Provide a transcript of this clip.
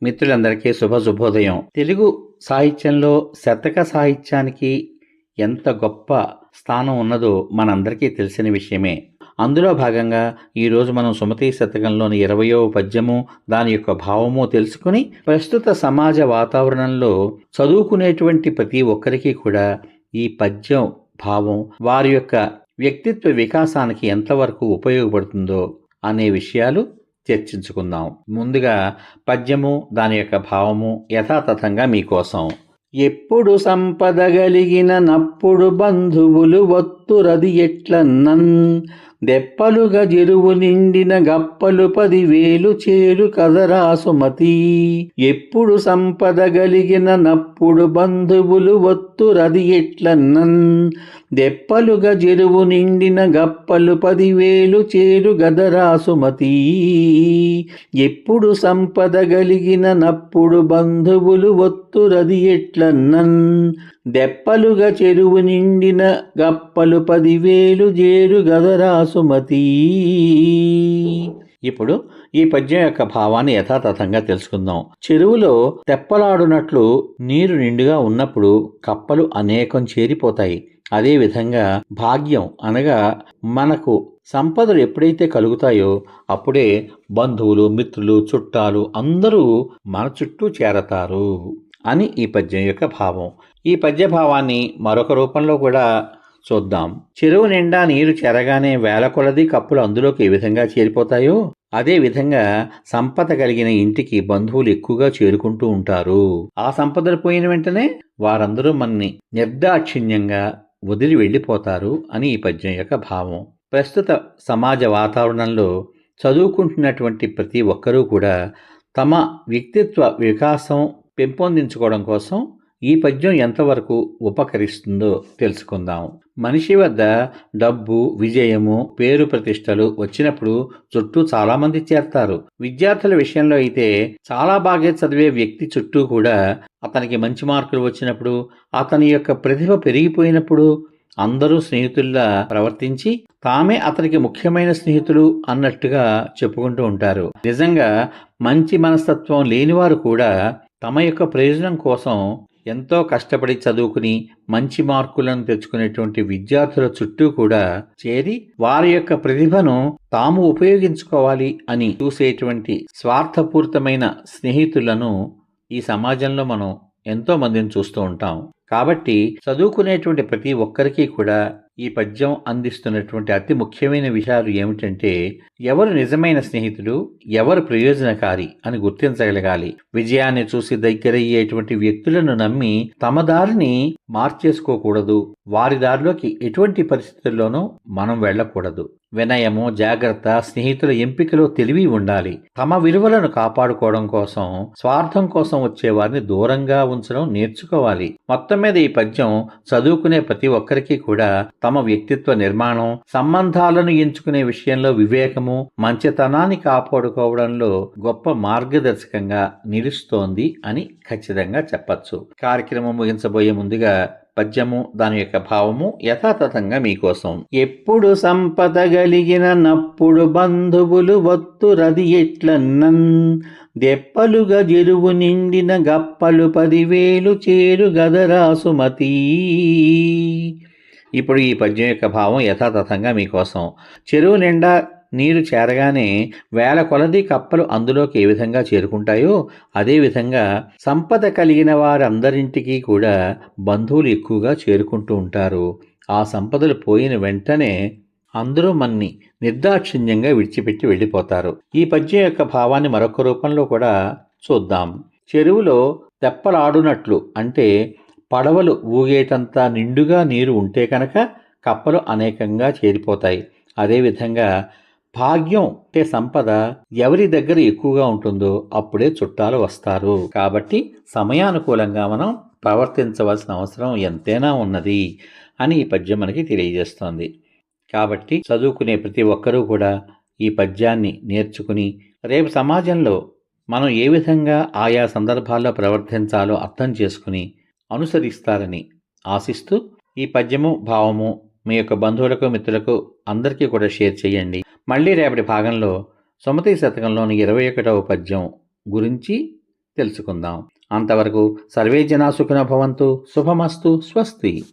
మిత్రులందరికీ శుభోదయం. తెలుగు సాహిత్యంలో శతక సాహిత్యానికి ఎంత గొప్ప స్థానం ఉన్నదో మనందరికీ తెలిసిన విషయమే. అందులో భాగంగా ఈరోజు మనం సుమతీ శతకంలోని 20వ పద్యము, దాని యొక్క భావము తెలుసుకుని, ప్రస్తుత సమాజ వాతావరణంలో చదువుకునేటువంటి ప్రతి ఒక్కరికి కూడా ఈ పద్యం భావం వారి యొక్క వ్యక్తిత్వ వికాసానికి ఎంతవరకు ఉపయోగపడుతుందో అనే విషయాలు చర్చించుకుందాం. ముందుగా పద్యము, దాని యొక్క భావము యథాతథంగా మీకోసం. ఎప్పుడు సంపద గలిగిన నప్పుడు బంధువులు ఒత్తురది ఎట్లన్నన్, దెప్పలుగా జెరువు నిండిన గప్పలు 10,000 చేరు కదరా సుమతి. ఎప్పుడు సంపద గలిగిన నప్పుడు బంధువులు ఒత్తురది ఎట్లన్నన్, దెప్పలుగా జెరువు నిండిన గప్పలు 10,000 చేరు గదరా సుమతి. ఎప్పుడు సంపద గలిగిన నప్పుడు బంధువులు ఒత్తురది ఎట్లన్నన్, దెప్పలుగా చెరువు నిండిన గప్పలు 10,000 జేరు గదరా సుమతి. ఇప్పుడు ఈ పద్యం యొక్క భావాన్ని యథాతథంగా తెలుసుకుందాం. చెరువులో తెప్పలాడునట్లు నీరు నిండుగా ఉన్నప్పుడు కప్పలు అనేకం చేరిపోతాయి. అదేవిధంగా భాగ్యం అనగా మనకు సంపదలు ఎప్పుడైతే కలుగుతాయో అప్పుడే బంధువులు, మిత్రులు, చుట్టాలు అందరూ మన చుట్టూ చేరతారు అని ఈ పద్యం యొక్క భావం. ఈ పద్య భావాన్ని మరొక రూపంలో కూడా చూద్దాం. చెరువు నిండా నీరు చేరగానే వేల కొలది కప్పులు అందులోకి ఏ విధంగా చేరిపోతాయో అదే విధంగా సంపద కలిగిన ఇంటికి బంధువులు ఎక్కువగా చేరుకుంటూ ఉంటారు. ఆ సంపదలు పోయిన వెంటనే వారందరూ మనని నిర్దాక్షిణ్యంగా వదిలి వెళ్ళిపోతారు అని ఈ పద్యం యొక్క భావం. ప్రస్తుత సమాజ వాతావరణంలో చదువుకుంటున్నటువంటి ప్రతి ఒక్కరూ కూడా తమ వ్యక్తిత్వ వికాసం పెంపొందించుకోవడం కోసం ఈ పద్యం ఎంతవరకు ఉపకరిస్తుందో తెలుసుకుందాం. మనిషి వద్ద డబ్బు, విజయము, పేరు ప్రతిష్టలు వచ్చినప్పుడు చుట్టూ చాలామంది చేరతారు. విద్యార్థుల విషయంలో అయితే చాలా బాగా చదివే వ్యక్తి చుట్టూ కూడా అతనికి మంచి మార్కులు వచ్చినప్పుడు, అతని యొక్క ప్రతిభ పెరిగిపోయినప్పుడు అందరూ స్నేహితుల్లా ప్రవర్తించి తామే అతనికి ముఖ్యమైన స్నేహితులు అన్నట్టుగా చెప్పుకుంటూ ఉంటారు. నిజంగా మంచి మనస్తత్వం లేనివారు కూడా తమ యొక్క ప్రయోజనం కోసం ఎంతో కష్టపడి చదువుకుని మంచి మార్కులను తెచ్చుకునేటువంటి విద్యార్థుల చుట్టూ కూడా చేరి వారి యొక్క ప్రతిభను తాము ఉపయోగించుకోవాలి అని చూసేటువంటి స్వార్థపూరితమైన స్నేహితులను ఈ సమాజంలో మనం ఎంతో మందిని చూస్తూ ఉంటాం. కాబట్టి చదువుకునేటువంటి ప్రతి ఒక్కరికి కూడా ఈ పద్యం అందిస్తున్నటువంటి అతి ముఖ్యమైన విషయాలు ఏమిటంటే, ఎవరు నిజమైన స్నేహితుడు, ఎవరు ప్రయోజనకారి అని గుర్తించగలగాలి. విజయాన్ని చూసి దగ్గరయ్యేటువంటి వ్యక్తులను నమ్మి తమ దారిని మార్చేసుకోకూడదు. వారి దారిలోకి ఎటువంటి పరిస్థితుల్లోనూ మనం వెళ్ళకూడదు. వినయము, జాగ్రత్త, స్నేహితుల ఎంపికలో తెలివి ఉండాలి. తమ విలువలను కాపాడుకోవడం కోసం, స్వార్థం కోసం వచ్చేవారిని దూరంగా ఉంచడం నేర్చుకోవాలి. మొత్తం మీద ఈ పద్యం చదువుకునే ప్రతి ఒక్కరికి కూడా తమ వ్యక్తిత్వ నిర్మాణం, సంబంధాలను ఎంచుకునే విషయంలో వివేకము, మంచితనాన్ని కాపాడుకోవడంలో గొప్ప మార్గదర్శకంగా నిలుస్తోంది అని ఖచ్చితంగా చెప్పచ్చు. కార్యక్రమం ముగించబోయే ముందుగా పద్యము, దాని యొక్క భావము యథాతథంగా మీకోసం. ఎప్పుడు సంపద గలిగిన నప్పుడు బంధువులు ఒత్తురది ఎట్లన్నన్, దెప్పలుగా జెరువు నిండిన గప్పలు 10,000 చేరు గదరా సుమతి. ఇప్పుడు ఈ పద్యం యొక్క భావం యథాతథంగా మీకోసం. చెరువు నిండా నీరు చేరగానే వేల కొలది కప్పలు అందులోకి ఏ విధంగా చేరుకుంటాయో అదేవిధంగా సంపద కలిగిన వారందరింటికి కూడా బంధువులు ఎక్కువగా చేరుకుంటూ ఉంటారు. ఆ సంపదలు పోయిన వెంటనే అందరూ మన్ని నిర్దాక్షిణ్యంగా విడిచిపెట్టి వెళ్ళిపోతారు. ఈ పద్యం యొక్క భావాన్ని మరొక రూపంలో కూడా చూద్దాం. చెరువులో తెప్పలాడునట్లు అంటే పడవలు ఊగేటంతా నిండుగా నీరు ఉంటే కనుక కప్పలు అనేకంగా చేరిపోతాయి. అదేవిధంగా భాగ్యం అంటే సంపద ఎవరి దగ్గర ఎక్కువగా ఉంటుందో అప్పుడే చుట్టాలు వస్తారు. కాబట్టి సమయానుకూలంగా మనం ప్రవర్తించవలసిన అవసరం ఎంతైనా ఉన్నది అని ఈ పద్యం మనకి తెలియజేస్తోంది. కాబట్టి చదువుకునే ప్రతి ఒక్కరూ కూడా ఈ పద్యాన్ని నేర్చుకుని రేపు సమాజంలో మనం ఏ విధంగా ఆయా సందర్భాల్లో ప్రవర్తించాలో అర్థం చేసుకుని అనుసరిస్తారని ఆశిస్తూ ఈ పద్యము, భావము మీ యొక్క బంధువులకు, మిత్రులకు అందరికీ కూడా షేర్ చేయండి. మళ్ళీ రేపటి భాగంలో సుమతీ శతకంలోని 21వ పద్యం గురించి తెలుసుకుందాం. అంతవరకు సర్వే జనా సుఖినో భవంతు. శుభమస్తు. స్వస్తి.